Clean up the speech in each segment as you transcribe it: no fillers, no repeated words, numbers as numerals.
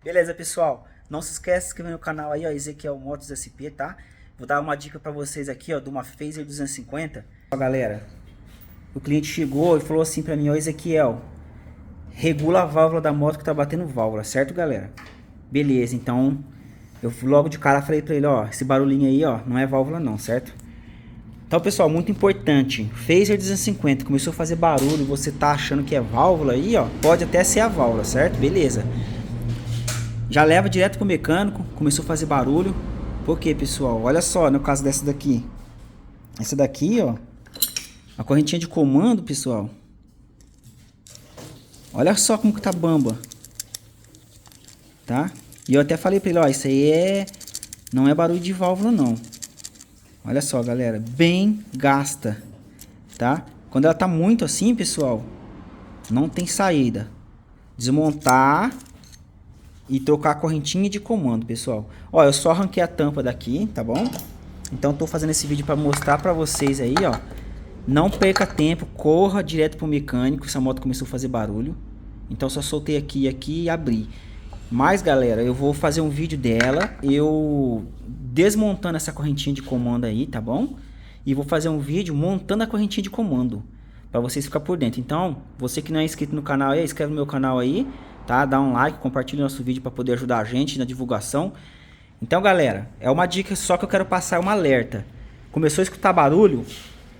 Beleza, pessoal? Não se esquece de se inscrever no canal aí, ó, Ezequiel Motos SP, tá? Vou dar uma dica pra vocês aqui, ó, de uma Phaser 250. Ó, galera, o cliente chegou e falou assim pra mim, ó, Ezequiel, regula a válvula da moto que tá batendo válvula, certo, galera? Beleza, então, eu logo de cara falei pra ele, ó, esse barulhinho aí, ó, não é válvula não, certo? Então, pessoal, muito importante, Phaser 250 começou a fazer barulho, você tá achando que é válvula aí, ó, pode até ser a válvula, certo? Beleza. Já leva direto pro mecânico, começou a fazer barulho. Por quê, pessoal? Olha só, no caso dessa daqui. Essa daqui, ó, a correntinha de comando, pessoal. Olha só como que tá bamba. Tá? E eu até falei pra ele, ó, isso aí não é barulho de válvula, não. Olha só, galera, bem gasta, tá? Quando ela tá muito assim, pessoal, não tem saída. Desmontar e trocar a correntinha de comando, pessoal. Ó, eu só arranquei a tampa daqui, tá bom? Então tô fazendo esse vídeo para mostrar para vocês aí, ó. Não perca tempo, corra direto pro mecânico. Essa moto começou a fazer barulho. Então só soltei aqui e abri. Mas, galera, eu vou fazer um vídeo dela, eu desmontando essa correntinha de comando aí, tá bom? E vou fazer um vídeo montando a correntinha de comando, para vocês ficarem por dentro. Então, você que não é inscrito no canal aí, inscreve no meu canal aí, tá? Dá um like, compartilha nosso vídeo para poder ajudar a gente na divulgação. Então, galera, é uma dica só que eu quero passar, um alerta. Começou a escutar barulho,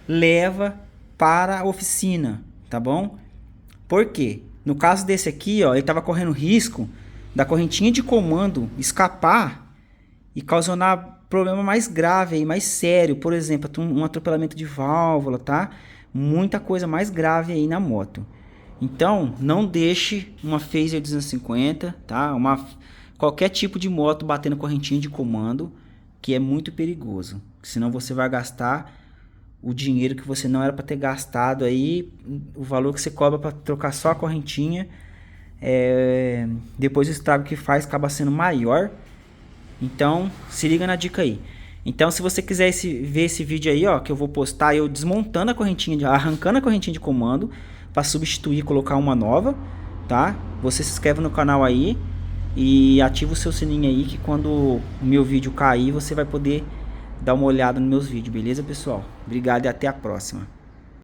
leva para a oficina, tá bom? Por quê? No caso desse aqui, ó, ele tava correndo risco da correntinha de comando escapar e causar problema mais grave aí, mais sério, por exemplo, um atropelamento de válvula, tá? Muita coisa mais grave aí na moto. Então, não deixe uma Phaser 250, tá? Qualquer tipo de moto batendo correntinha de comando, que é muito perigoso. Senão você vai gastar o dinheiro que você não era para ter gastado aí, o valor que você cobra para trocar só a correntinha, depois o estrago que faz acaba sendo maior. Então, se liga na dica aí. Então, se você quiser ver esse vídeo aí, ó, que eu vou postar eu desmontando a correntinha, arrancando a correntinha de comando para substituir e colocar uma nova, tá? Você se inscreve no canal aí e ativa o seu sininho aí, que quando o meu vídeo cair, você vai poder dar uma olhada nos meus vídeos, beleza, pessoal? Obrigado e até a próxima.